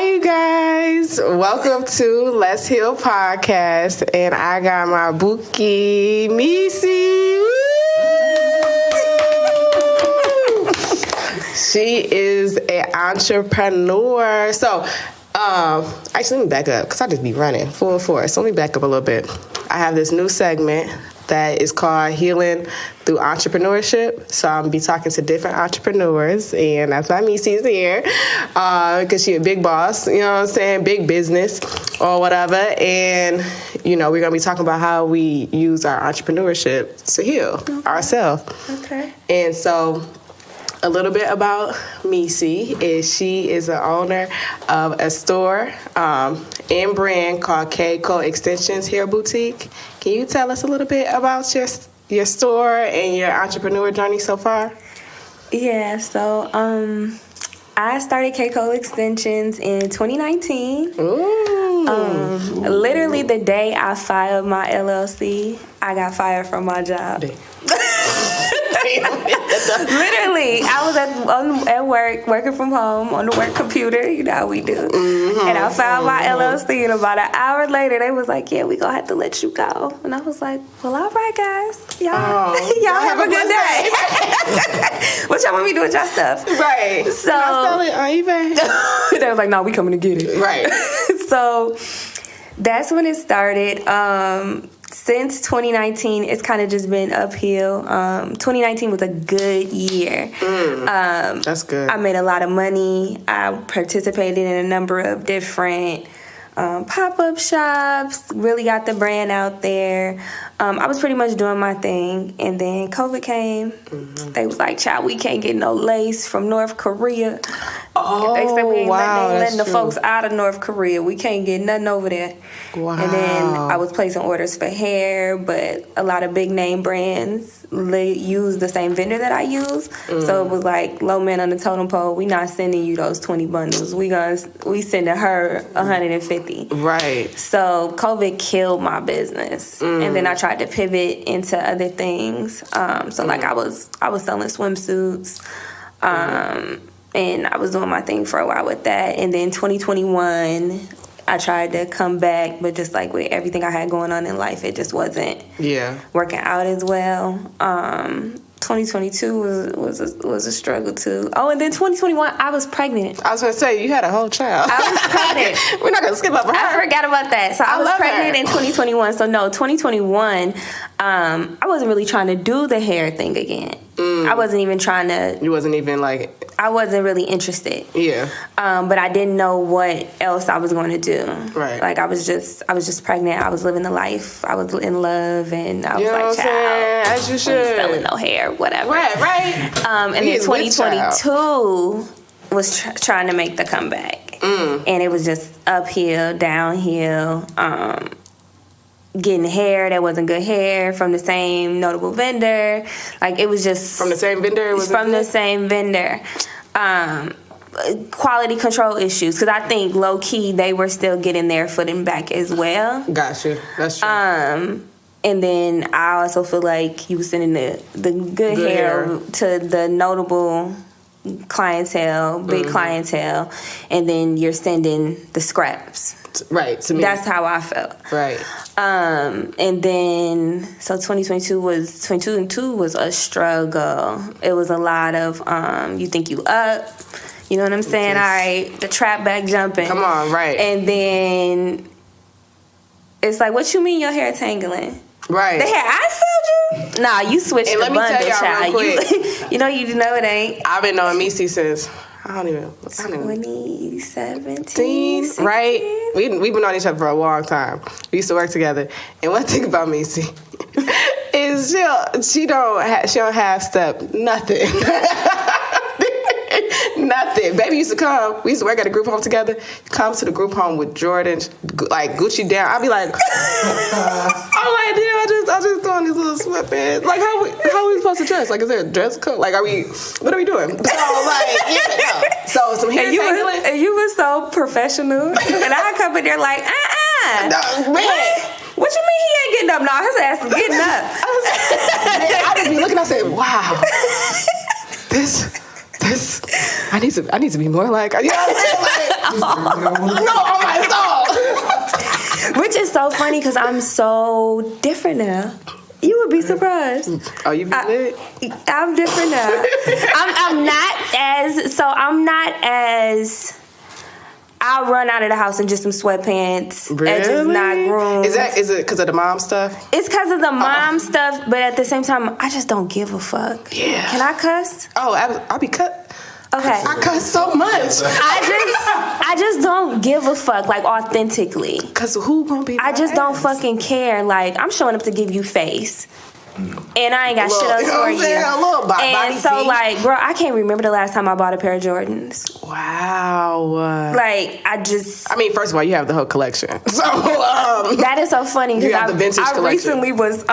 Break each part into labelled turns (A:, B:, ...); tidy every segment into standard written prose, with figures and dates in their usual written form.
A: you guys. Welcome to Let's Heal Podcast. And I got my bookie, Mecie. She is an entrepreneur. So, actually, let me back up because I just be running full force. So let me back up a little bit. I have this new segment that is called Healing Through Entrepreneurship. So I'm going to be talking to different entrepreneurs, and that's why Miecie's here, because she a big boss, you know what I'm saying, big business or whatever. And, you know, we're going to be talking about how we use our entrepreneurship to heal ourselves.
B: Okay.
A: And so a little bit about Mecie is she is the owner of a store and brand called Xtensions Hair Boutique. Can you tell us a little bit about your store and your entrepreneur journey so far?
B: Yeah, so I started Xtensions in 2019.
A: Ooh.
B: Literally the day I filed my LLC, I got fired from my job. Literally, I was at work, working from home on the work computer. You know how we do. Mm-hmm. And I filed my LLC, and about an hour later, they was like, "Yeah, we gonna have to let you go." And I was like, "Well, all right, guys. Y'all have a good day." What y'all want me to do with y'all stuff?
A: Right.
B: So
A: sell it on eBay.
B: They was like, "No, we coming to get it."
A: Right.
B: So that's when it started. Since 2019, it's kind of just been uphill. 2019 was a good year.
A: That's good.
B: I made a lot of money. I participated in a number of different pop-up shops, really got the brand out there. I was pretty much doing my thing, and then COVID came. Mm-hmm. They was like, "Child, we can't get no lace from North Korea."
A: Oh,
B: they said we ain't letting the
A: true.
B: folks out of North Korea. We can't get nothing over there.
A: Wow.
B: And then I was placing orders for hair, but a lot of big name brands use the same vendor that I use. So it was like, low man on the totem pole, we not sending you those 20 bundles. We sending her 150.
A: Right.
B: So COVID killed my business. And then I tried to pivot into other things. So like I was selling swimsuits. And I was doing my thing for a while with that. And then 2021, I tried to come back, but just like with everything I had going on in life, it just wasn't working out as well. 2022 was a struggle too. Oh, and then 2021, I was pregnant.
A: I was going to say, you had a whole child.
B: I was pregnant.
A: We're not going to skip over her.
B: I forgot about that. So I was pregnant in 2021. So no, 2021, I wasn't really trying to do the hair thing again. I wasn't even trying to.
A: You wasn't even like.
B: I wasn't really interested.
A: Yeah.
B: But I didn't know what else I was going to do.
A: Right.
B: Like I was just pregnant. I was living the life. I was in love, and I was like, "Child,
A: as you should."
B: Selling no hair, whatever.
A: Right.
B: And then 2022 was trying to make the comeback, and it was just uphill, downhill. Getting hair that wasn't good hair from the same notable vendor. Like it was just
A: from the same vendor.
B: The same vendor. Quality control issues, because I think low key they were still getting their footing back as well.
A: Gotcha. That's true.
B: And then I also feel like you were sending the good hair to the notable clientele, big clientele, and then you're sending the scraps.
A: Right, to me.
B: That's how I felt.
A: Right.
B: And then, so 2022 was a struggle. It was a lot of, you think you up, you know what I'm saying? All right, the trap back jumping.
A: Come on, right.
B: And then, it's like, what you mean your hair tangling?
A: Right.
B: The hair I sold you? Nah, you switched the bundle,
A: let me tell y'all real quick.
B: You know you know it ain't.
A: I've been knowing Mecie since, I don't even
B: 2017,
A: right? We've been on each other for a long time. We used to work together. And one thing about Mecie is she don't half step nothing. Nothing. Baby used to come. We used to work at a group home together. Come to the group home with Jordan, like Gucci down. I'd be like, I'm like, damn, I just throwing these little sweatpants. Like, how we supposed to dress? Like, is there a dress code? Like, what are we doing? So, like, no. So, some hair tangling.
B: And you were so professional. And I come in there like,
A: No, man.
B: What you mean he ain't getting up? No, his ass is getting up.
A: I just be looking, I say, wow. I need to be more like, you know what I'm saying? Like, no, on my soul.
B: Which is so funny because I'm so different now. You would be surprised.
A: Oh, you be lit?
B: I'm different now. I'm not as. I'll run out of the house in just some sweatpants.
A: Really?
B: And just not groomed.
A: Is it because of the mom stuff?
B: It's because of the mom stuff, but at the same time, I just don't give a fuck.
A: Yeah.
B: Can I cuss?
A: Oh, I'll be cut.
B: Okay.
A: I cuss so much.
B: I just don't give a fuck, like, authentically.
A: Because who gonna be
B: I just don't fucking care. Like, I'm showing up to give you face. And I ain't got shit else for you. And so, like, bro, I can't remember the last time I bought a pair of Jordans.
A: Wow.
B: Like, I mean,
A: first of all, you have the whole collection. So,
B: that is so funny because I recently was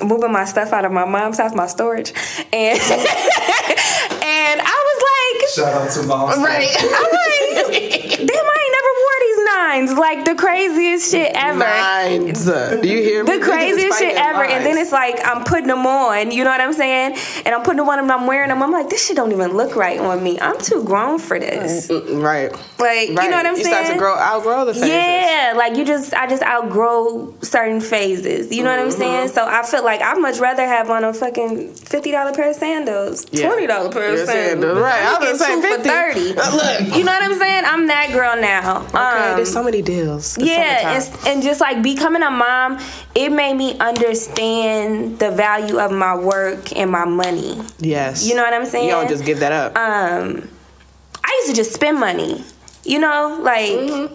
B: moving my stuff out of my mom's house, my storage, and and I was like,
C: shout out to mom.
A: Right.
B: I'm like, damn, I ain't never wore these nines. Like, the craziest shit ever.
A: Nines. Do you hear me?
B: The craziest shit ever.
A: Nines.
B: And then it's like, I'm putting them on, you know what I'm saying? And I'm putting them on and I'm wearing them. I'm like, this shit don't even look right on me. I'm too grown for this.
A: Right.
B: Like, you know what I'm saying?
A: You start to outgrow the phases.
B: Yeah, like I just outgrow certain phases. You know what I'm saying? So I feel like I'd much rather have on a fucking $50 pair of sandals, $20 pair of sandals.
A: Right, I was saying
B: 50 for 30.
A: Look,
B: you know what I'm saying? I'm that girl now.
A: Okay, there's so many deals.
B: And just like becoming a mom, it made me understand the value of my work and my money.
A: Yes,
B: you know what I'm saying?
A: You don't just give that up.
B: I used to just spend money. You know, like,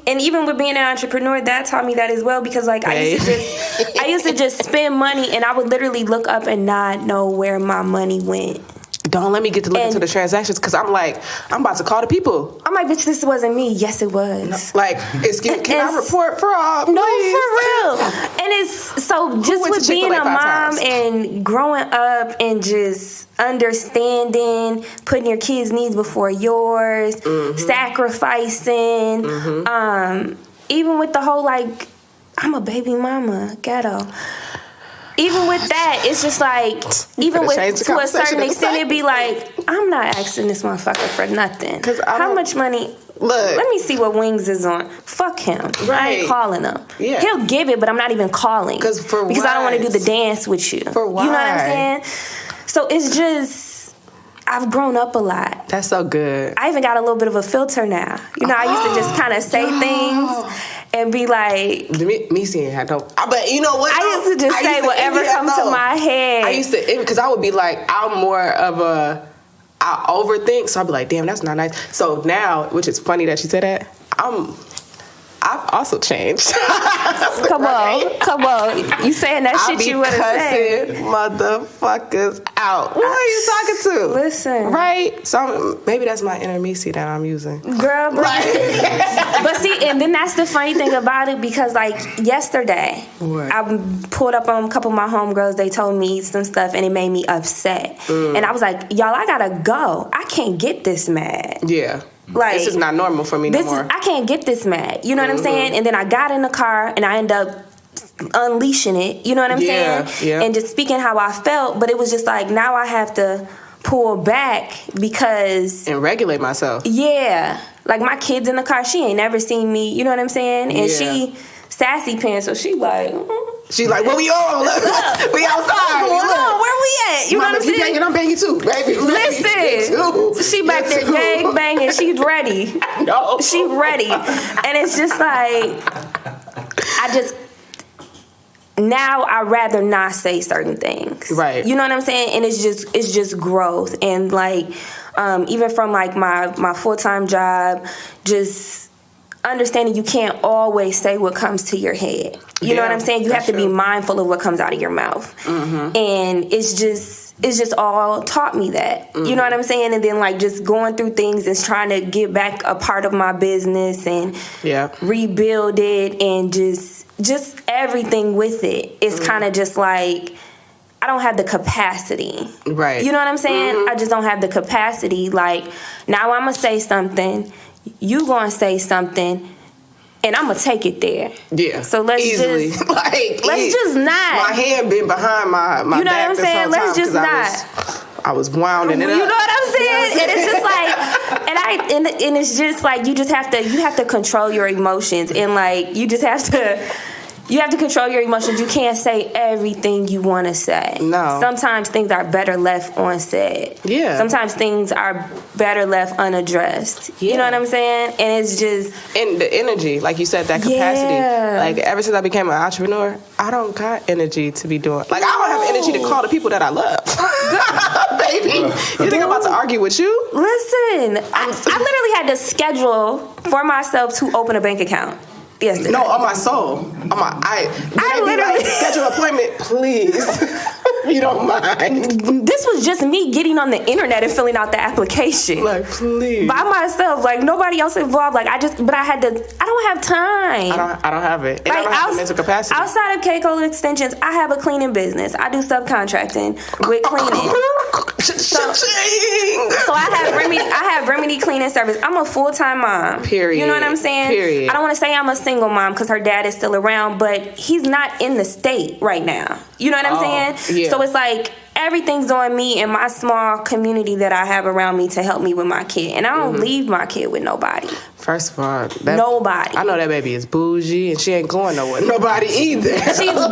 B: and even with being an entrepreneur, that taught me that as well because, like, I used to just spend money, and I would literally look up and not know where my money went.
A: Don't let me get to look into the transactions because I'm like, I'm about to call the people.
B: I'm like, bitch, this wasn't me. Yes, it was.
A: No, like, can I report fraud?
B: No, for real. And it's so just with being a mom and growing up and just understanding, putting your kids' needs before yours, sacrificing, even with the whole, like, I'm a baby mama, ghetto. Even with that, it's just like, even with, to a certain extent, it'd be like, I'm not asking this motherfucker for nothing. How much money? Look, let me see what Wings is on. Fuck him. Right. I ain't calling him. Yeah. He'll give it, but I'm not even calling. Because I don't want to do the dance with you.
A: For why?
B: You know what I'm saying? So it's just, I've grown up a lot.
A: That's so good.
B: I even got a little bit of a filter now. You know, I used to just kind of say things and be like,
A: Mecie had no. But you know what?
B: I used to just say whatever comes to my head.
A: I used to, because I would be like, I'm more of I overthink, so I'd be like, damn, that's not nice. So now, which is funny that you said that, I've also changed.
B: Come on. You saying that shit you would have said.
A: Motherfuckers out. Who are you talking to?
B: Listen.
A: Right? So maybe that's my inner Mecie that I'm using.
B: Girl, but see, and then that's the funny thing about it because, like, yesterday, I pulled up on a couple of my homegirls. They told me some stuff and it made me upset. And I was like, y'all, I gotta go. I can't get this mad.
A: Yeah.
B: Like,
A: this is not normal for me no more.
B: I can't get this mad. You know what I'm saying? And then I got in the car and I ended up unleashing it. You know what I'm saying? Yeah. And just speaking how I felt. But it was just like, now I have to pull back because...
A: And regulate myself.
B: Yeah. Like, my kid's in the car. She ain't never seen me. You know what I'm saying? And she sassy pants. So she like...
A: She's like, what we on? We outside.
B: Where we at? You know what I'm saying?
A: Banging, I'm banging too, baby.
B: Listen, she back there gang banging. She's ready.
A: No,
B: she ready. And it's just like, now I'd rather not say certain things.
A: Right.
B: You know what I'm saying? And it's just growth. And like, even from like my full-time job, just understanding you can't always say what comes to your head. You know what I'm saying? You have to be mindful of what comes out of your mouth. And it's just all taught me that. You know what I'm saying? And then like just going through things and trying to get back a part of my business and rebuild it and just everything with it. It's kind of just like, I don't have the capacity. Right. You know what I'm saying? I just don't have the capacity. Like, now I'm going to say something, you going to say something, and I'm going to take it there. Yeah. So let's just not.
A: My hand been behind my
B: you know
A: back
B: what I'm saying? Let's just not.
A: I was wounding it up.
B: You know what I'm saying? And it's just like, and it's just like, you have to control your emotions, and like, you have to control your emotions. You can't say everything you want to say.
A: No.
B: Sometimes things are better left unsaid.
A: Yeah.
B: Sometimes things are better left unaddressed. Yeah. You know what I'm saying? And it's just...
A: And the energy, like you said, that capacity.
B: Yeah.
A: Like, ever since I became an entrepreneur, I don't got energy to be doing... Like, I don't have energy to call the people that I love. Baby, you think I'm about to argue with you?
B: Listen, I literally had to schedule for myself to open a bank account. Yesterday.
A: No, on my soul. I literally schedule an appointment, please. If you don't mind.
B: This was just me getting on the internet and filling out the application.
A: Like, please.
B: By myself, like nobody else involved. Like I don't have time.
A: I don't have it. And
B: like,
A: I don't have the mental capacity.
B: Outside of Keiko Xtensions, I have a cleaning business. I do subcontracting with cleaning. So I have Remedy cleaning service. I'm a full-time mom.
A: Period.
B: You know what I'm saying?
A: Period.
B: I don't want to say I'm a single mom because her dad is still around, but he's not in the state right now. You know what I'm saying?
A: Yeah.
B: So it's like everything's on me and my small community that I have around me to help me with my kid. And I don't leave my kid with nobody.
A: First of all,
B: nobody.
A: I know that baby is bougie and she ain't going nowhere. Nobody either.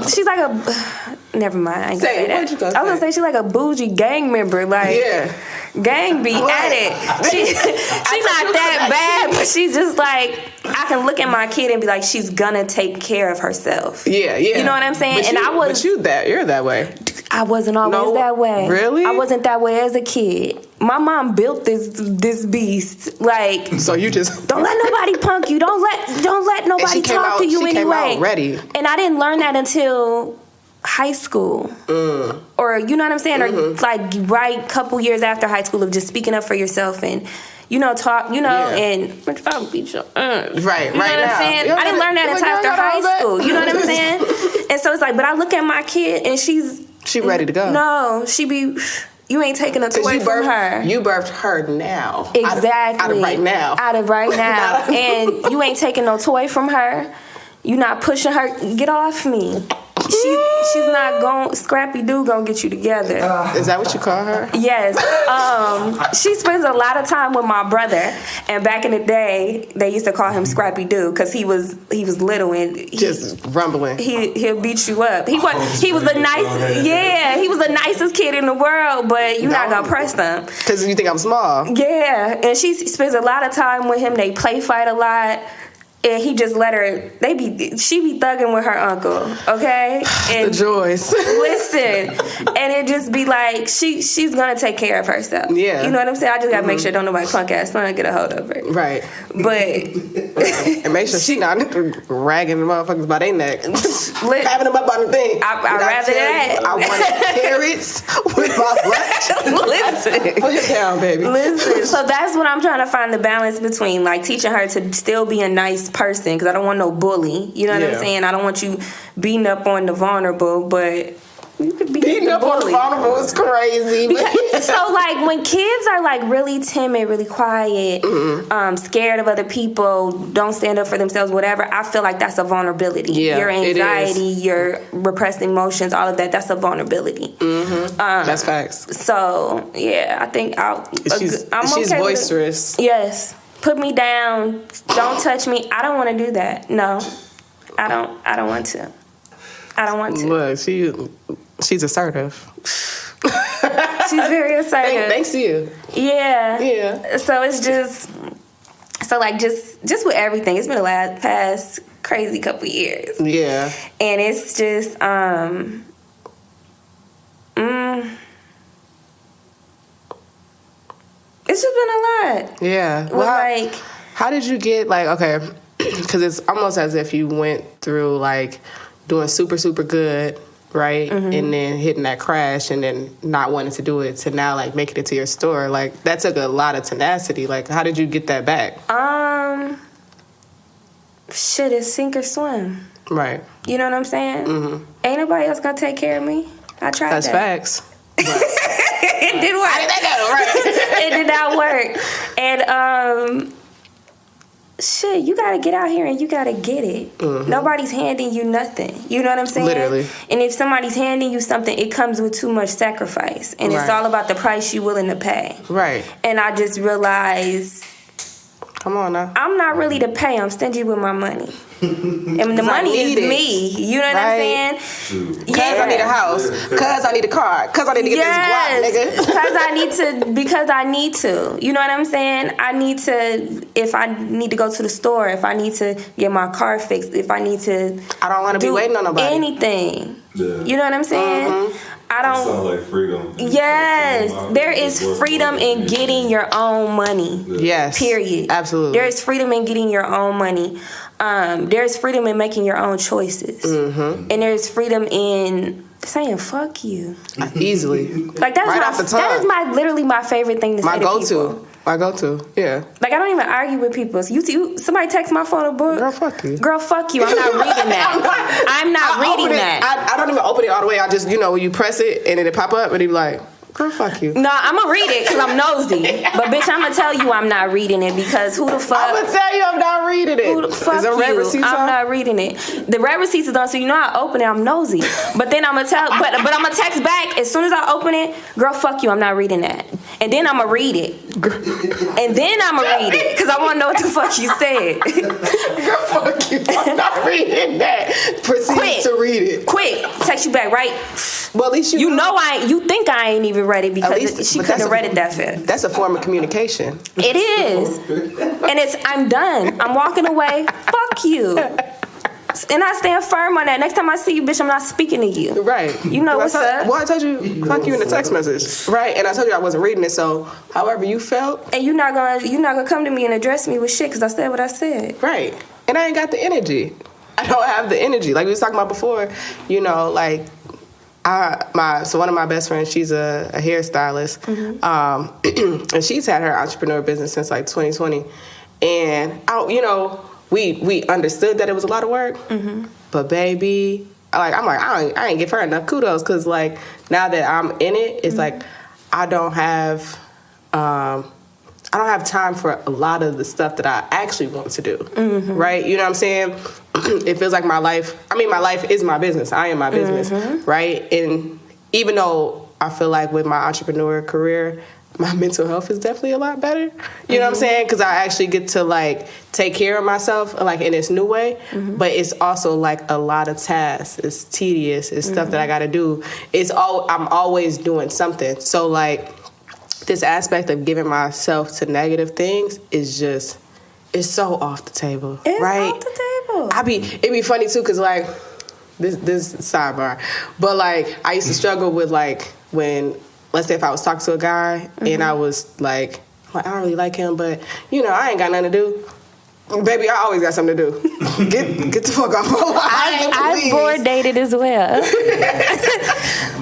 B: She's like a... Never mind. I ain't gonna say that.
A: What you gonna say?
B: I was gonna say she's like a bougie gang member. Like,
A: yeah.
B: Gang be at it. She's not that bad, but she's just like, I can look at my kid and be like, she's gonna take care of herself.
A: Yeah. You
B: know what I'm saying?
A: But you're that way.
B: I wasn't always that way.
A: Really?
B: I wasn't that way as a kid. My mom built this beast. Like,
A: so you just
B: don't let nobody punk you. Don't let nobody talk to you anyway.
A: Came out ready.
B: And I didn't learn that until high school, or you know what I'm saying, or like right couple years after high school of just speaking up for yourself and talk, and I'll beat your
A: right.
B: You know what I'm saying?
A: I
B: didn't learn that until after high school. You know what I'm saying? And so it's like, but I look at my kid and she
A: ready to go.
B: No, you ain't taking a toy from her.
A: You birthed her now.
B: Exactly.
A: Out of right now.
B: Out of right now. And you ain't taking no toy from her. You not pushing her. Get off me. She's not going. Scrappy Doo gonna get you together.
A: Is that what you call her?
B: Yes. She spends a lot of time with my brother, and back in the day, they used to call him Scrappy Doo because he was little and
A: just rumbling.
B: He'll beat you up. He was the nice. Yeah, he was the nicest kid in the world, but you're not gonna press him
A: because you think I'm small.
B: Yeah, and she spends a lot of time with him. They play fight a lot. And he just let her. She be thugging with her uncle, okay? And
A: the joys.
B: Listen, and it just be like she's gonna take care of herself.
A: Yeah,
B: you know what I'm saying. I just gotta make sure don't nobody punk ass son get a hold of her.
A: Right.
B: But
A: and make sure she not ragging the motherfuckers by their neck, having them up on the thing.
B: I'd rather that.
A: I want carrots with my butt.
B: Listen,
A: put it down, baby.
B: Listen. So that's what I'm trying to find the balance between, like teaching her to still be a nice person, because I don't want no bully. You know what I'm saying? I don't want you beating up on the vulnerable, but you could be
A: beating up on the vulnerable is crazy.
B: So like when kids are like really timid, really quiet, scared of other people, don't stand up for themselves, whatever, I feel like that's a vulnerability.
A: Yeah,
B: your anxiety, your repressed emotions, all of that's a vulnerability.
A: That's facts.
B: So yeah, I think
A: she's
B: okay
A: boisterous.
B: Yes. Put me down. Don't touch me. I don't want to do that. No, I don't want to. I don't want to.
A: Look, she's assertive.
B: She's very assertive.
A: Thanks to you.
B: Yeah.
A: Yeah.
B: So it's just with everything. It's been the past crazy couple years.
A: Yeah.
B: And it's just it's just been a lot.
A: Yeah. Well, how did you get, okay, because it's almost as if you went through, doing super, super good, right? And then hitting that crash and then not wanting to do it to now, making it to your store. That took a lot of tenacity. How did you get that back?
B: Shit, it's sink or swim.
A: Right.
B: You know what I'm saying? Ain't nobody else gonna take care of me. I tried
A: That's facts.
B: It didn't work.
A: Right.
B: It did not work. And shit, you gotta get out here and you gotta get it. Nobody's handing you nothing. You know what I'm saying?
A: Literally.
B: And if somebody's handing you something, it comes with too much sacrifice. And it's all about the price you're willing to pay.
A: Right.
B: And I just realized,
A: come on now,
B: I'm not really to pay. I'm stingy with my money. And the money is me. You know what I'm saying?
A: Because I need a house. Because I need a car. Because I need to get this guap, nigga.
B: Because I need to. You know what I'm saying? I need to, if I need to go to the store, if I need to get my car fixed, if I need to
A: I don't want to be waiting on nobody.
B: Anything. Yeah. You know what I'm saying? I don't.
C: Sounds like freedom.
B: Yes, there is freedom in getting your own money.
A: Yes.
B: Period.
A: Absolutely.
B: There is freedom in getting your own money. There's freedom in making your own choices. And there's freedom in saying fuck you.
A: Easily.
B: Like that's right off the tongue. That is literally my favorite thing to say to people.
A: My go-to, yeah.
B: Like, I don't even argue with people. So somebody text my phone a book.
A: Girl, fuck you.
B: Girl, fuck you. I'm not reading that. I'm not reading that.
A: I don't even open it all the way. I just, when you press it and then it pop up and it be like, girl, fuck you.
B: No, I'm going to read it because I'm nosy. But, bitch, I'm going to tell you I'm not reading it because who the fuck...
A: I'm going to tell you I'm not reading it.
B: Who the fuck
A: is there red receipts
B: I'm
A: on?
B: not reading it. The red receipts is on, so I open it, I'm nosy. But then I'm going to tell... But I'm going to text back as soon as I open it, girl, fuck you, I'm not reading that. And then I'm going to read it. And then I'm going to read it because I want to know what the fuck you said.
A: Girl, fuck you, I'm not reading that. Proceed to read it.
B: Quick, text you back, right?
A: Well, at least
B: you think I ain't even read it because she couldn't have read it that fast.
A: That's a form of communication.
B: It is. And I'm done. I'm walking away. Fuck you. And I stand firm on that. Next time I see you, bitch, I'm not speaking to you.
A: Right.
B: You know what's up.
A: Well, I told you, fuck you in the text message. Right. And I told you I wasn't reading it, so however you felt.
B: And you're not gonna come to me and address me with shit because I said what I said.
A: Right. And I ain't got the energy. I don't have the energy. Like we was talking about before, like so one of my best friends, she's a hairstylist, and she's had her entrepreneur business since like 2020, and we understood that it was a lot of work, but baby, I ain't give her enough kudos because like now that I'm in it, it's like I don't have time for a lot of the stuff that I actually want to do, right? You know what I'm saying? It feels like my life is my business. I am my business, right? And even though I feel like with my entrepreneur career, my mental health is definitely a lot better. You know what I'm saying? Because I actually get to like take care of myself like in this new way. But it's also like a lot of tasks. It's tedious. It's stuff that I got to do. I'm always doing something. So like this aspect of giving myself to negative things is just, it's so off the table.
B: It's
A: right?
B: off the table.
A: It'd be funny too, cause like this sidebar, but like I used to struggle with like when, let's say if I was talking to a guy and I was like I don't really like him, but I ain't got nothing to do. Baby, I always got something to do. Get the fuck off my life.
B: I've board dated as well.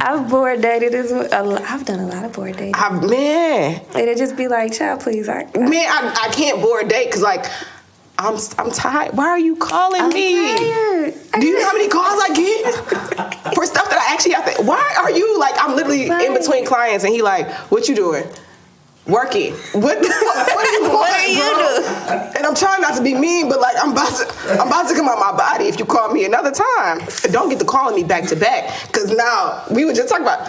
B: I've board dated as well. I've done a lot of board dating.
A: Man.
B: It'd just be like, child, please. I
A: can't board date because like I'm tired. Why are you calling me?
B: Tired.
A: Do you know how many calls I get for stuff that I actually have to? Why are you like? I'm literally in between clients, and he like, "What you doing?" Working. What the fuck? What are you doing? And I'm trying not to be mean, but like I'm about to come out my body if you call me another time. And don't get to calling me back to back, because now we were just talking about.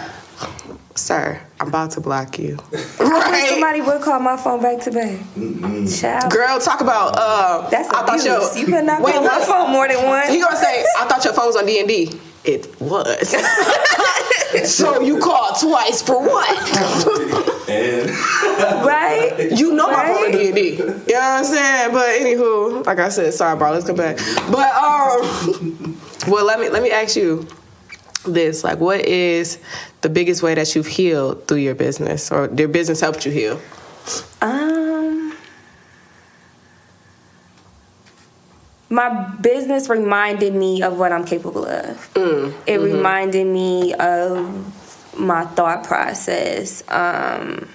A: Sir, I'm about to block you. Right?
B: Somebody would call my phone back to back. Child.
A: Girl, talk about
B: that's abuse. You better not call my phone more than once.
A: He gonna say, I thought your phone was on D&D. It was. So you called twice for what?
B: Right?
A: You know my phone on D&D. You know what I'm saying? But anywho, like I said, sorry, bro. Let's come back. But well, let me ask you this: like, what is the biggest way that you've healed through your business, or your business helped you heal?
B: My business reminded me of what I'm capable of. It reminded me of my thought process, of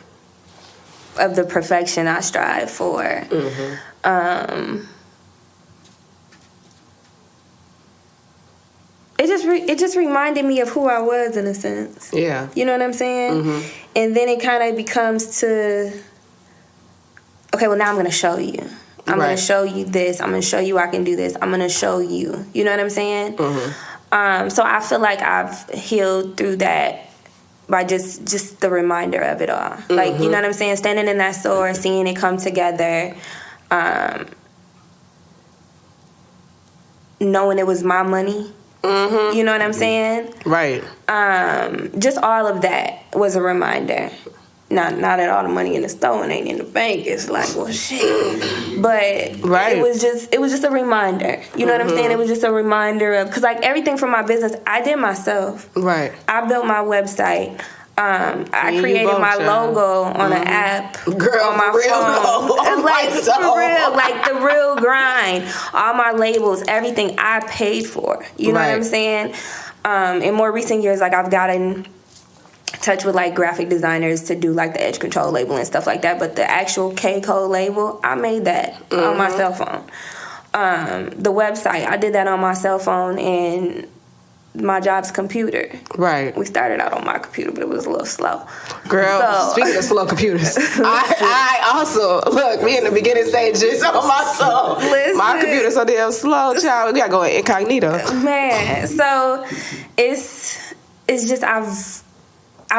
B: the perfection I strive for. It just reminded me of who I was in a sense.
A: Yeah.
B: You know what I'm saying? And then it kind of becomes to, okay, well now I'm going to show you. I'm going to show you this. I'm going to show you I can do this. I'm going to show you. You know what I'm saying? So I feel like I've healed through that by just the reminder of it all. Like, you know what I'm saying? Standing in that store, seeing it come together, knowing it was my money. You know what I'm saying?
A: Right.
B: Just all of that was a reminder. Not that all the money in the store and ain't in the bank. It's like, well, shit. But it was just a reminder. You know what I'm saying? It was just a reminder of, because like everything from my business, I did myself.
A: Right.
B: I built my website. I created my logo on an app on my phone. For real, like the real grind. All my labels, everything I paid for. You know what I'm saying? In more recent years, like I've gotten touch with like graphic designers to do like the edge control label and stuff like that, but the actual K-code label, I made that on my cell phone. The website, I did that on my cell phone and my job's computer. Right. We started out on my computer, but it was a little slow.
A: Girl, speaking of slow computers, I also, look, we in the beginning stages of my soul. My computer's so damn slow, child. We gotta go incognito.
B: Man, so it's just I've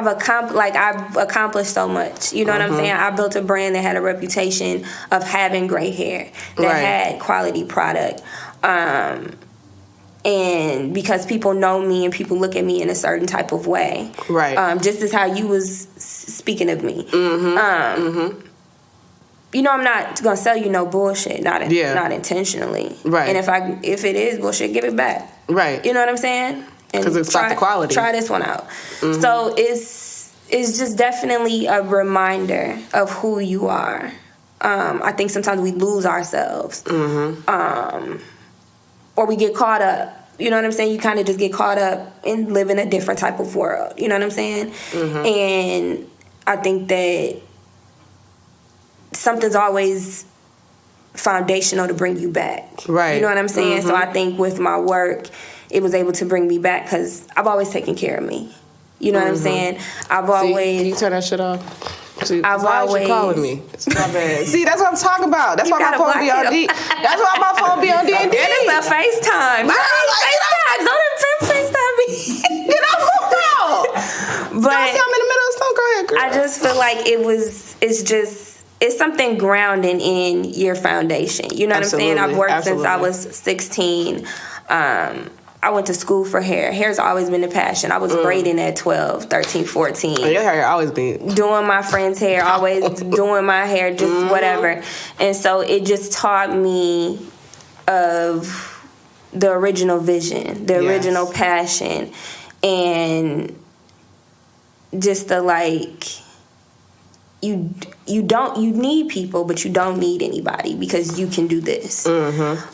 B: accomplished so much. You know what I'm saying? I built a brand that had a reputation of having great hair, that had quality product. And because people know me and people look at me in a certain type of way. Right. Just as how you was speaking of me. You know, I'm not going to sell you no bullshit, not intentionally. Right. And if it is bullshit, give it back. Right. You know what I'm saying?
A: Because it's about the quality.
B: Try this one out. So it's just definitely a reminder of who you are. I think sometimes we lose ourselves. Or we get caught up. You know what I'm saying? You kind of just get caught up and live in a different type of world. You know what I'm saying? And I think that something's always foundational to bring you back. Right. You know what I'm saying? So I think with my work, it was able to bring me back because I've always taken care of me. You know what I'm saying? I've always...
A: Can you turn that shit off? See, I've always calling me. It's my bad. See, that's what I'm talking about. That's why my phone be on D. That's why my phone be on D&D.
B: It's a FaceTime. FaceTime. Don't FaceTime me.
A: Get off my phone. But I'm in the middle of something. Go ahead, girl.
B: I just feel like it's something grounding in your foundation. You know what I'm saying? I've worked since I was 16. I went to school for hair. Hair's always been a passion. I was braiding at 12, 13, 14.
A: Oh, your hair always been.
B: Doing my friend's hair, always doing my hair, just whatever. And so it just taught me of the original vision, the original passion, and just the like... You need people, but you don't need anybody because you can do this.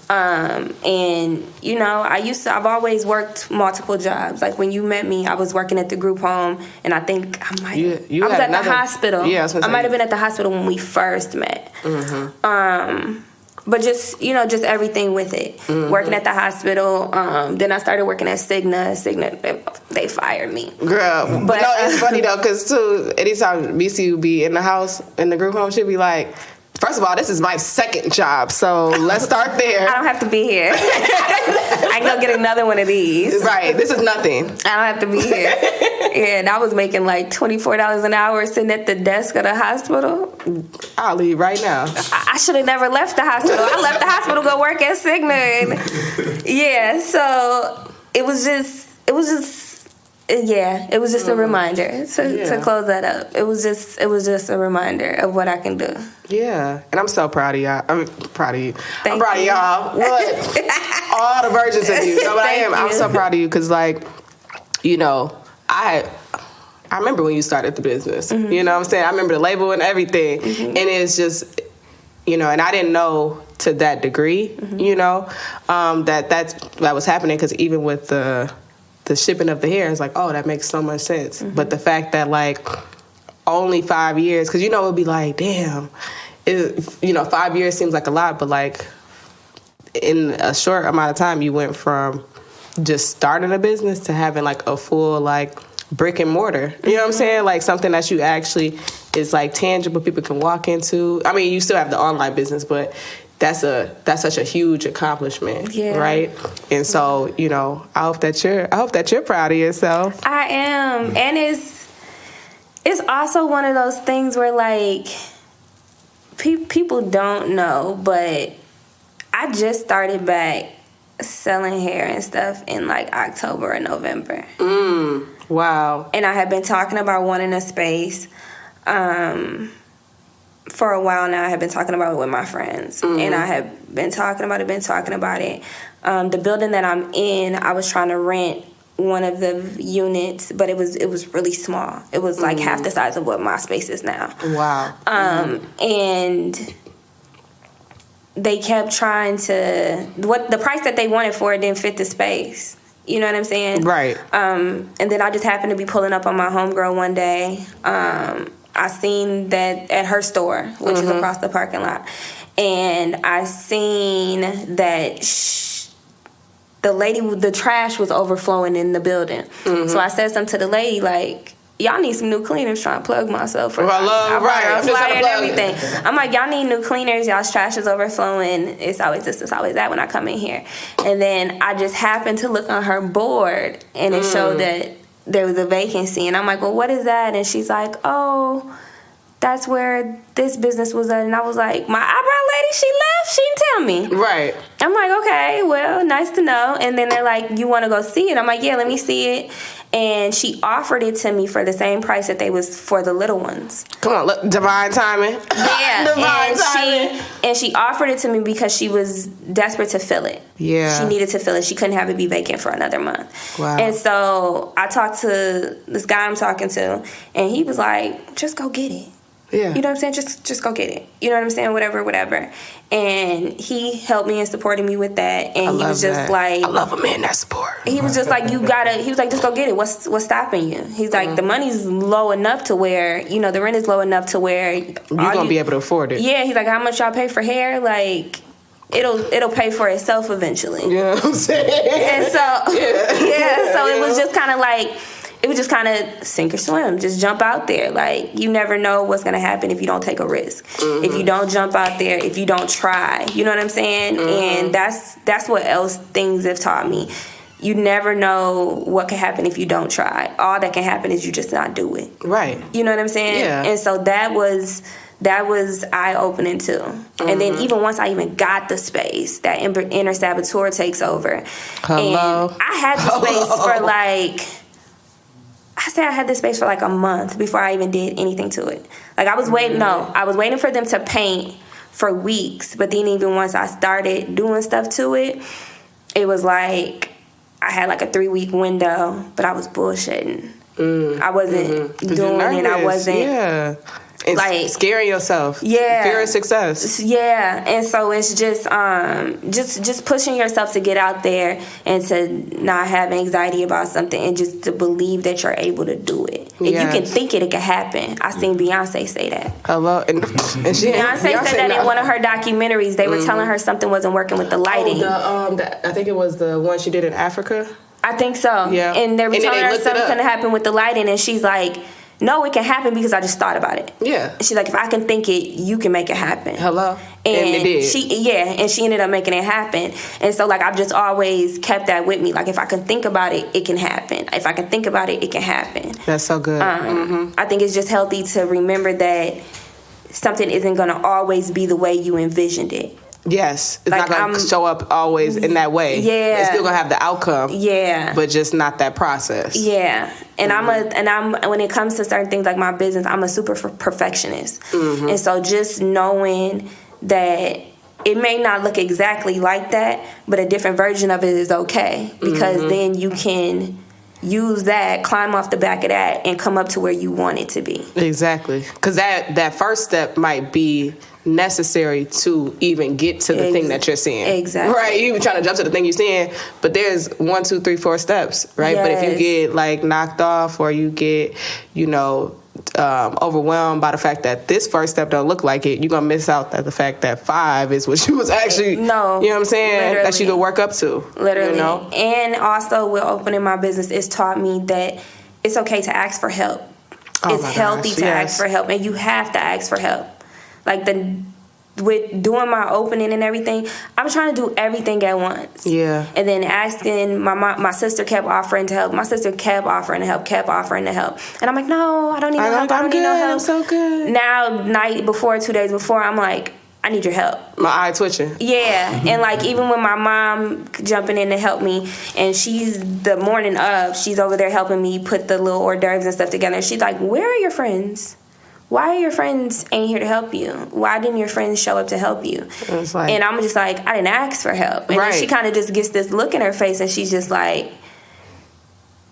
B: And you know, I've always worked multiple jobs. Like when you met me, I was working at the group home, and I think I was at the hospital. Yeah, I might have been at the hospital when we first met. But just everything with it. Working at the hospital. Then I started working at Xtensions. They fired me. Girl.
A: But no, it's funny though, because too, anytime Mecie would be in the house, in the group home, she'd be like, first of all, this is my second job, so let's start there.
B: I don't have to be here. I can go get another one of these.
A: Right. This is nothing.
B: I don't have to be here. Yeah, and I was making like $24 an hour sitting at the desk of the hospital.
A: I'll leave right now.
B: I should have never left the hospital. I left the hospital to go work at Xtensions. Yeah, so it was just a reminder to close that up. It was just a reminder of what I can do.
A: Yeah, and I'm so proud of y'all. I'm proud of you.
B: I'm
A: proud of y'all. What? All the versions of you. No, but I am. I'm so proud of you because, like, you know, I remember when you started the business. You know what I'm saying? I remember the label and everything. And it's just, you know, and I didn't know to that degree, you know, that was happening because even with the shipping of the hair, it's like, oh, that makes so much sense. But the fact that, like, only 5 years, because, you know, it would be like, damn, 5 years seems like a lot, but, like, in a short amount of time, you went from just starting a business to having, like, a full, like, brick and mortar. You know what I'm saying? Like, something that you actually is, like, tangible, people can walk into. I mean, you still have the online business, but that's such a huge accomplishment, right? And so, you know, I hope that you're proud of yourself.
B: I am, and it's also one of those things where like people don't know, but I just started back selling hair and stuff in like October or November.
A: Wow.
B: And I had been talking about wanting a space. For a while now, I have been talking about it with my friends. And I have been talking about it. The building that I'm in, I was trying to rent one of the units, but it was really small. It was like half the size of what my space is now.
A: Wow.
B: And they kept trying to, the price that they wanted for it didn't fit the space. You know what I'm saying?
A: Right.
B: And then I just happened to be pulling up on my homegirl one day. I seen that at her store, which is across the parking lot. And I seen that the trash was overflowing in the building. So I said something to the lady like, y'all need some new cleaners, trying to plug myself. I brought her a flyer and everything. I'm like, y'all need new cleaners. Y'all's trash is overflowing. It's always this, it's always that when I come in here. And then I just happened to look on her board, and it showed that there was a vacancy. And I'm like, well, what is that? And she's like, oh, that's where this business was at. And I was like, my eyebrow lady, she left? She didn't tell me.
A: Right.
B: I'm like, okay, well, nice to know. And then they're like, you want to go see it? I'm like, yeah, let me see it. And she offered it to me for the same price that they was for the little ones.
A: Come on, look, divine timing.
B: Yeah,
A: Divine timing.
B: And she offered it to me because she was desperate to fill it.
A: Yeah.
B: She needed to fill it. She couldn't have it be vacant for another month.
A: Wow. And
B: so I talked to this guy I'm talking to, and he was like, just go get it.
A: Yeah.
B: You know what I'm saying? Just go get it. You know what I'm saying? Whatever. And he helped me and supported me with that. And he was just like,
A: I love a man that support.
B: He was just like, he was like, just go get it. What's stopping you? He's like, the money's low enough to where, you know, the rent is low enough to where you're
A: gonna be able to afford it.
B: Yeah, he's like, how much y'all pay for hair? Like, it'll pay for itself eventually.
A: You know what I'm saying?
B: And so so it was just kind of like, it was just kind of sink or swim. Just jump out there. Like, you never know what's going to happen if you don't take a risk. If you don't jump out there, if you don't try. You know what I'm saying? And that's what else things have taught me. You never know what can happen if you don't try. All that can happen is you just not do it.
A: Right.
B: You know what I'm saying? Yeah. And so that was eye-opening too. And then even once I even got the space, that inner saboteur takes over.
A: Hello.
B: And I had the space for like... I had this space for like a month before I even did anything to it. Like I was waiting for them to paint for weeks. But then even once I started doing stuff to it, it was like I had like a 3-week window, but I was bullshitting. I wasn't doing it. I wasn't.
A: Yeah. It's like scaring yourself.
B: Yeah.
A: Fear of success.
B: Yeah. And so it's just pushing yourself to get out there and to not have anxiety about something and just to believe that you're able to do it. If you can think it can happen. I seen Beyonce say that.
A: Hello. And
B: Beyonce said that in one of her documentaries. They were telling her something wasn't working with the lighting.
A: I think it was the one she did in Africa.
B: I think so. Yeah. And they were telling her something couldn't happen with the lighting, and she's like, no, it can happen because I just thought about it. Yeah. She's like, if I can think it, you can make it happen.
A: Hello.
B: And
A: it did.
B: She ended up making it happen. And so, like, I've just always kept that with me. Like, if I can think about it, it can happen. If I can think about it, it can happen.
A: That's so good.
B: I think it's just healthy to remember that something isn't going to always be the way you envisioned it.
A: Yes, it's like, not going to show up always in that way. Yeah, it's still going to have the outcome. Yeah, but just not that process.
B: Yeah, and I'm when it comes to certain things like my business, I'm a super perfectionist, and so just knowing that it may not look exactly like that, but a different version of it is okay because then you can use that, climb off the back of that, and come up to where you want it to be.
A: Exactly, because that first step might be necessary to even get to the thing that you're seeing. Exactly. Right. You trying to jump to the thing you're seeing, but there's 1, 2, 3, 4 steps, right? Yes. But if you get like knocked off or you get, overwhelmed by the fact that this first step don't look like it, you're gonna miss out at the fact that 5 is what you was actually you know what I'm saying, that you could work up to. Literally.
B: And also with opening my business, it's taught me that it's okay to ask for help. It's healthy to ask for help, and you have to ask for help. Like with doing my opening and everything, I was trying to do everything at once.
A: Yeah.
B: And then asking my sister kept offering to help. My sister kept offering to help, And I'm like, no, I don't need no help. I don't need no help.
A: I'm so good.
B: Now, night before, 2 days before, I'm like, I need your help.
A: My eye twitching.
B: Yeah. And like, even with my mom jumping in to help me, and she's the morning of, she's over there helping me put the little hors d'oeuvres and stuff together. She's like, where are your friends? Why are your friends ain't here to help you? Why didn't your friends show up to help you? And I'm just like, I didn't ask for help. And then she kind of just gets this look in her face, and she's just like,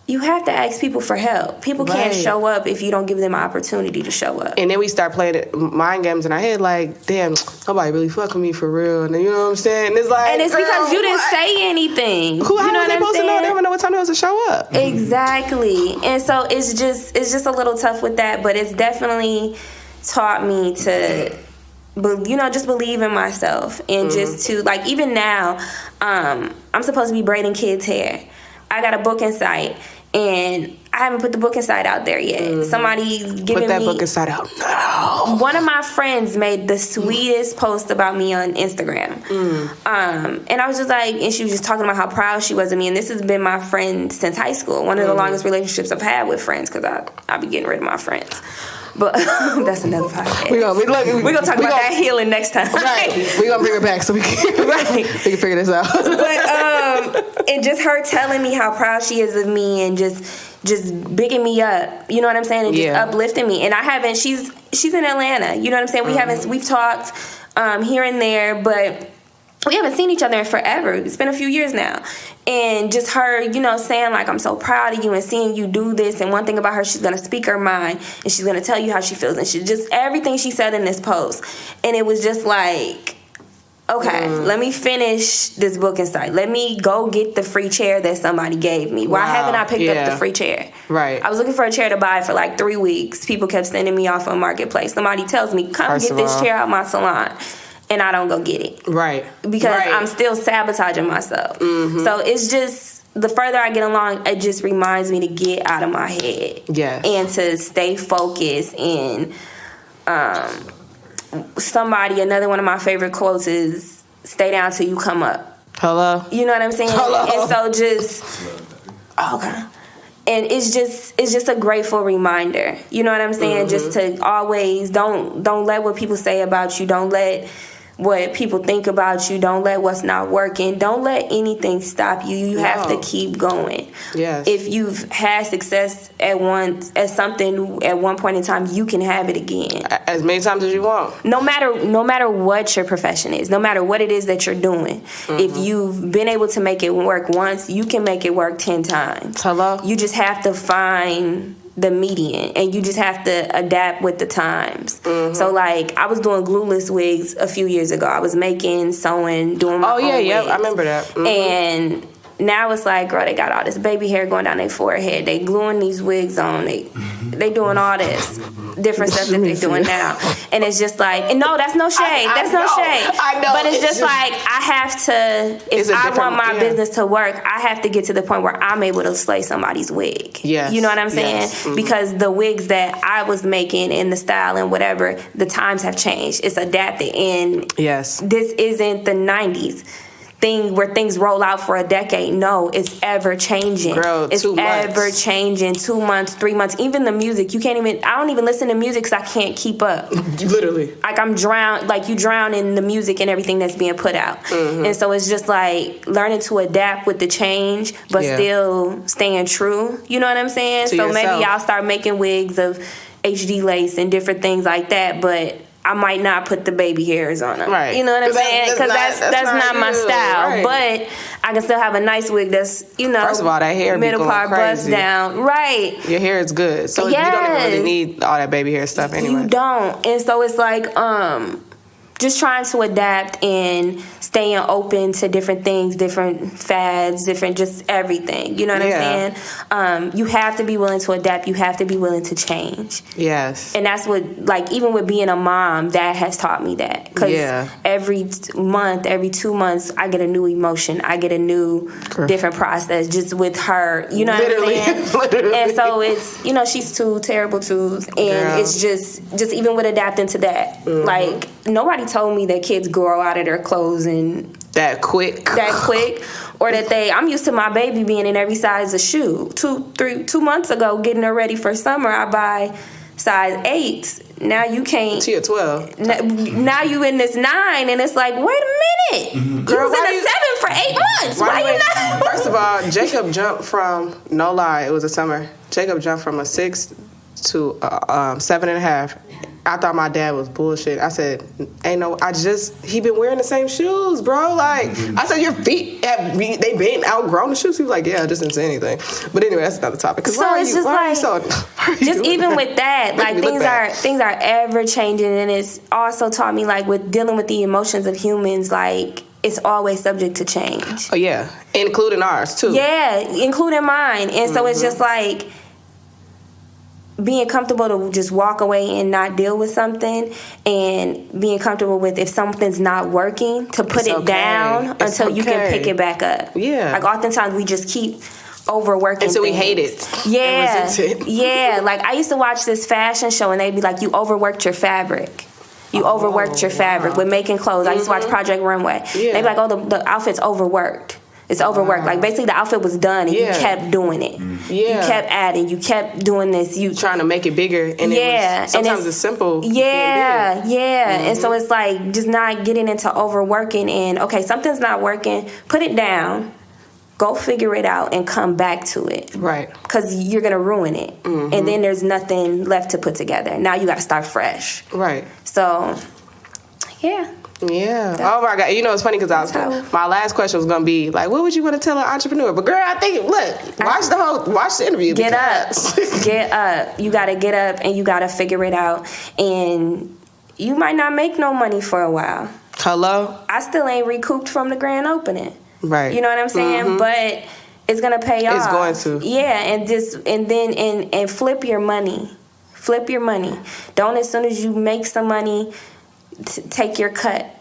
B: you have to ask people for help. People can't show up if you don't give them an opportunity to show up. And
A: then we start playing mind games in our head like, damn, nobody really fuck with me for real. And you know what I'm saying? And it's like,
B: and it's because you didn't say anything.
A: How was they supposed to know? They don't know what time it was to show up.
B: Exactly. And so it's just a little tough with that, but it's definitely taught me to, just believe in myself. And just to, like, even now, I'm supposed to be braiding kids' hair. I got a booking site, and I haven't put the booking site out there yet. Somebody's giving me...
A: Put that booking site out now.
B: One of my friends made the sweetest post about me on Instagram. And I was just like... And she was just talking about how proud she was of me. And this has been my friend since high school. One of the longest relationships I've had with friends, because I be getting rid of my friends. But that's another podcast. We're gonna talk about that healing next time.
A: Right. We're gonna bring her back so we can figure this out.
B: But and just her telling me how proud she is of me, and just bigging me up. You know what I'm saying? And just uplifting me. And I haven't. She's in Atlanta. You know what I'm saying? We've talked here and there, but we haven't seen each other in forever. It's been a few years now. And just her, saying, like, I'm so proud of you and seeing you do this. And one thing about her, she's going to speak her mind, and she's going to tell you how she feels. And she just, everything she said in this post. And it was just like, okay, let me finish this booking site. Let me go get the free chair that somebody gave me. Why haven't I picked up the free chair?
A: Right.
B: I was looking for a chair to buy for like 3 weeks. People kept sending me off on Marketplace. Somebody tells me, come get this chair out my salon. And I don't go get it.
A: Right.
B: Because I'm still sabotaging myself. So it's just, the further I get along, it just reminds me to get out of my head.
A: Yes.
B: And to stay focused. And another one of my favorite quotes is, stay down till you come up.
A: Hello?
B: You know what I'm saying?
A: Hello?
B: And so just, okay. And it's just a grateful reminder. You know what I'm saying? Just to always don't let what people say about you. Don't let what people think about you. Don't let what's not working. Don't let anything stop you. You have to keep going.
A: Yes.
B: If you've had success at something at one point in time, you can have it again.
A: As many times as you want.
B: No matter what your profession is, no matter what it is that you're doing, if you've been able to make it work once, you can make it work 10 times.
A: Hello?
B: You just have to find the median, and you just have to adapt with the times. So, like, I was doing glueless wigs a few years ago. I was sewing, doing my own wigs.
A: I remember that.
B: And now it's like, girl, they got all this baby hair going down their forehead. They gluing these wigs on. They doing all this different stuff that they're doing now. And it's just like, and no, that's no shade. That's no shade.
A: I know.
B: But it's just like, I have to, if I want my business to work, I have to get to the point where I'm able to slay somebody's wig.
A: Yes.
B: You know what I'm saying?
A: Yes.
B: Because the wigs that I was making and the style and whatever, the times have changed. It's adapted. And this isn't the 90s. Thing where things roll out for a decade. No, it's ever changing.
A: Girl,
B: it's
A: 2 months.
B: Ever changing. 2 months, 3 months. Even the music, I don't even listen to music because I can't keep up.
A: Literally.
B: Like, I'm drowned. Like, you drown in the music and everything that's being put out. And so it's just like learning to adapt with the change, but still staying true. You know what I'm saying?
A: To yourself.
B: Maybe I'll start making wigs of HD lace and different things like that, but I might not put the baby hairs on them.
A: Right.
B: You know what I'm saying? Because that's not my style.
A: Right.
B: But I can still have a nice wig that's,
A: First of all, that hair
B: middle
A: be going
B: part bust
A: crazy.
B: down. Right.
A: Your hair is good. So you don't even really need all that baby hair stuff anyway.
B: You don't. And so it's like, just trying to adapt and staying open to different things, different fads, different just everything. You know what I'm saying? You have to be willing to adapt. You have to be willing to change.
A: Yes.
B: And that's what, like, even with being a mom, that has taught me that. Because every month, every 2 months, I get a new emotion. I get a new different process just with her. You know what I'm saying?
A: Literally.
B: And so it's, she's 2 terrible twos. And it's just even with adapting to that. Like, nobody told me that kids grow out of their clothes and
A: that quick,
B: or that I'm used to my baby being in every size of shoe. 2 months ago, getting her ready for summer, I buy size 8s. Now you can't.
A: She a 12.
B: Now you in this 9, and it's like, wait a minute.
A: Mm-hmm.
B: Girl, you was in a 7 for 8 months. Why you not?
A: First of all, Jacob jumped from, no lie, it was a summer. Jacob jumped from a 6 to 7.5. I thought my dad was bullshit. I said, he been wearing the same shoes, bro. Like, I said, your feet, they been outgrown the shoes. He was like, yeah, I just didn't say anything. But anyway, that's another topic.
B: So it's just even with that, like, things are ever changing, and it's also taught me, like, with dealing with the emotions of humans, like, it's always subject to change.
A: Oh, yeah. Including ours, too.
B: Yeah, including mine. And so it's just like, being comfortable to just walk away and not deal with something, and being comfortable with, if something's not working, to put it down until you can pick it back up.
A: Yeah.
B: Like, oftentimes we just keep overworking
A: until
B: things.
A: We hate it.
B: Yeah. Yeah. Like, I used to watch this fashion show, and they'd be like, you overworked your fabric. You overworked your fabric with making clothes. I used to watch Project Runway. Yeah. They'd be like, oh, the outfit's overworked. It's overworked. Like, basically the outfit was done, and you kept doing it. Yeah. You kept adding. You kept doing this. You
A: trying to make it bigger. And sometimes it's simple.
B: Yeah. Yeah. And so it's like, just not getting into overworking, and, okay, something's not working. Put it down. Go figure it out and come back to it. Right. Because you're going to ruin it. Mm-hmm. And then there's nothing left to put together. Now you got to start fresh. Right. So, yeah.
A: Yeah. Oh my God. You know, it's funny because my last question was gonna be like, what would you want to tell an entrepreneur? But girl, I think watch the interview.
B: Get up. You gotta get up and you gotta figure it out. And you might not make no money for a while.
A: Hello?
B: I still ain't recouped from the grand opening.
A: Right.
B: You know what I'm saying? Mm-hmm. But it's gonna pay off.
A: It's going to.
B: Yeah, and flip your money. Flip your money. Don't, as soon as you make some money, take your cut.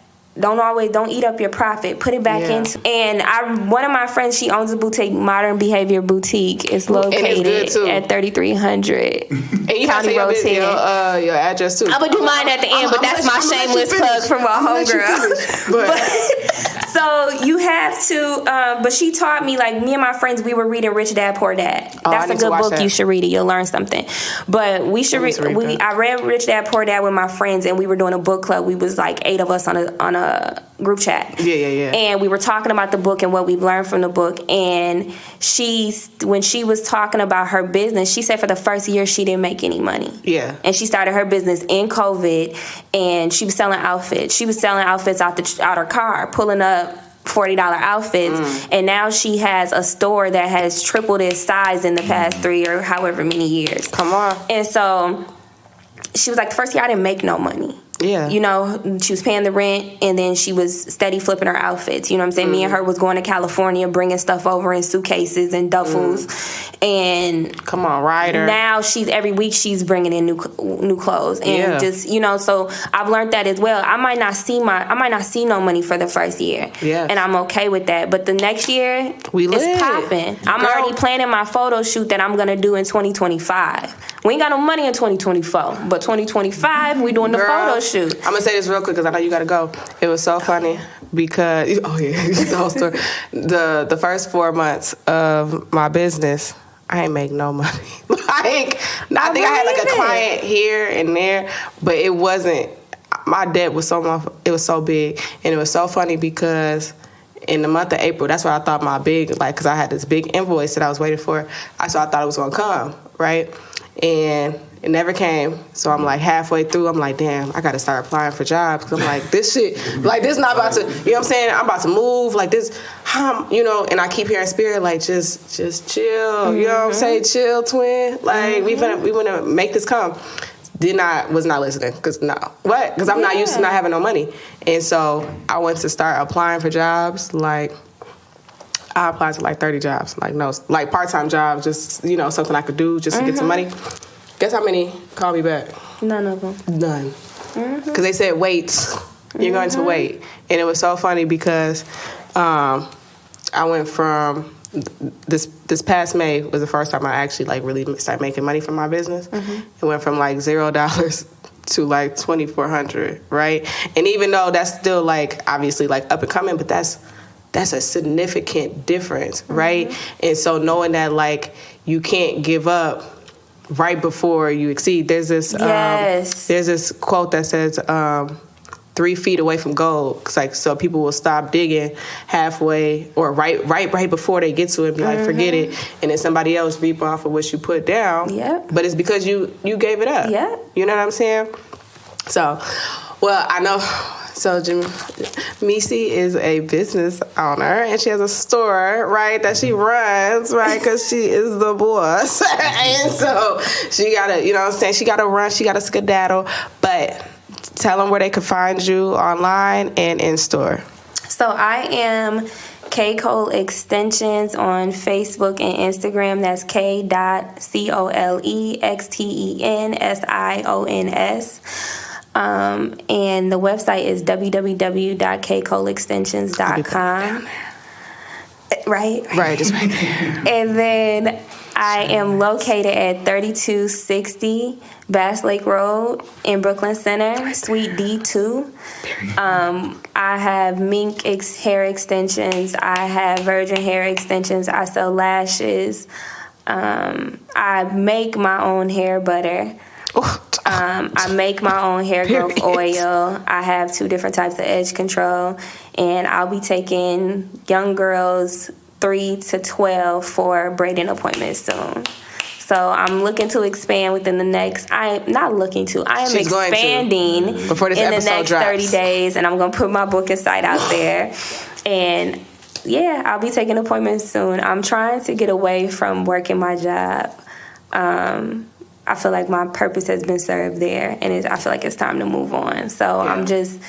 B: Don't eat up your profit. Put it back into. And one of my friends, she owns a boutique, Modern Behavior Boutique. It's located at 3300 County Road 10.
A: Your address too.
B: I'm gonna do mine at the end, but that's my shameless plug from my homegirl. So you have to. But she taught me, like, me and my friends, we were reading Rich Dad Poor Dad. That's a good book. You should read it. You'll learn something. But we should read. I read Rich Dad Poor Dad with my friends, and we were doing a book club. We was like 8 of us on a group chat. Yeah. And we were talking about the book and what we've learned from the book. And when she was talking about her business, she said for the first year she didn't make any money. Yeah. And she started her business in COVID, and she was selling outfits. She was selling outfits out her car, pulling up $40 outfits, and now she has a store that has tripled its size in the past 3 or however many years. Come on. And so she was like, the first year I didn't make no money. Yeah. You know, she was paying the rent, and then she was steady flipping her outfits. You know what I'm saying? Me and her was going to California, bringing stuff over in suitcases and duffels. And
A: come on, Ryder.
B: Now every week she's bringing in new clothes, and just, you know, so I've learned that as well. I might not see no money for the first year. Yeah. And I'm okay with that. But the next year it's popping. I'm already planning my photo shoot that I'm gonna do in 2025. We ain't got no money in 2024, but 2025 we doing the photo shoot. I'm
A: gonna say this real quick because I know you gotta go. It was so funny because the whole story. The first 4 months of my business, I ain't make no money. I think I had like a client here and there, but it wasn't. My debt was so big, and it was so funny because in the month of April, that's what I thought my because I had this big invoice that I was waiting for. I thought it was gonna come, right? And it never came. So I'm like halfway through, I'm like, damn, I got to start applying for jobs. Cause I'm like, this shit, like this not about to, you know what I'm saying? I'm about to move like this, you know, and I keep hearing spirit, like, just chill. You know what I'm saying? Chill, twin. Like, we want to make this come. Was not listening. Cause I'm not used to not having no money. And so I went to start applying for jobs. Like, I applied to like 30 jobs. Like part-time jobs, just, you know, something I could do just to get some money. Guess how many called me back?
B: None of them.
A: None. Because they said, wait. You're going to wait. And it was so funny because I went from this past May was the first time I actually like really started making money from my business. It went from like $0 to like 2,400, right? And even though that's still like obviously like up and coming, but that's a significant difference, right? And so knowing that like you can't give up right before you exceed. There's this there's this quote that says 3 feet away from gold. It's like, so people will stop digging halfway or right before they get to it and be like, forget it. And then somebody else reap off of what you put down.
B: Yep.
A: But it's because you gave it up.
B: Yep.
A: You know what I'm saying? So, well, I know. So Mecie is a business owner, and she has a store, right, that she runs, right, because she is the boss. And so she got to, you know what I'm saying, she got to run, she got to skedaddle. But tell them where they can find you online and in store.
B: So I am K Cole Xtensions on Facebook and Instagram. That's K.COLEXTENSIONS. And the website is www.kcolextensions.com. Right,
A: just right there.
B: And then I am located at 3260 Bass Lake Road in Brooklyn Center, Suite D2. I have mink hair extensions. I have virgin hair extensions. I sell lashes. I make my own hair butter. I make my own hair growth oil. I have 2 different types of edge control, and I'll be taking young girls 3 to 12 for braiding appointments soon. So I'm looking to expand within the next. I am expanding
A: before this
B: in the
A: episode
B: next
A: drops.
B: 30 days, and I'm gonna put my booking site out there, and yeah, I'll be taking appointments soon. I'm trying to get away from working my job. I feel like my purpose has been served there, and I feel like it's time to move on. So I'm just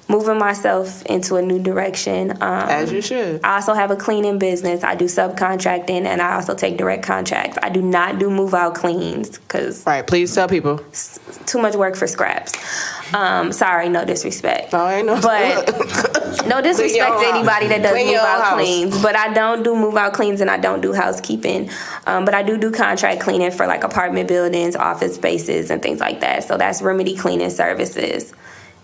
B: moving myself into a new direction.
A: As you should.
B: I also have a cleaning business. I do subcontracting, and I also take direct contracts. I do not do move-out cleans because...
A: Right, please tell people.
B: Too much work for scraps. Sorry, no disrespect.
A: No, ain't no...
B: But no disrespect to anybody that does move-out cleans. But I don't do move-out cleans, and I don't do housekeeping. But I do contract cleaning for like apartment buildings, office spaces, and things like that. So that's Remedy Cleaning Services.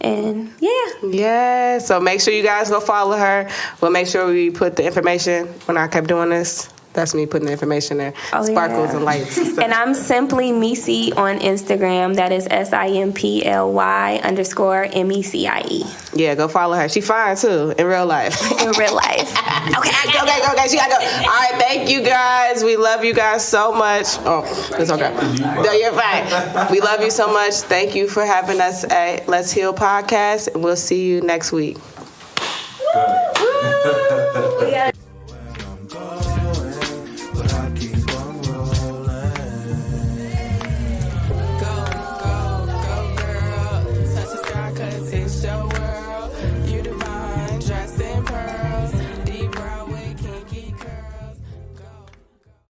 B: And yeah.
A: So make sure you guys go follow her. We'll make sure we put the information when I kept doing this. That's me putting the information there. Sparkles and lights.
B: And I'm simply Mecie on Instagram. That is SIMPLY_MECIE.
A: Yeah, go follow her. She fine too in real life.
B: In real life. Okay.
A: She gotta go. All right, thank you guys. We love you guys so much. Oh, it's okay. No, you're fine. We love you so much. Thank you for having us at Let's Heal Podcast, and we'll see you next week.
B: We gotta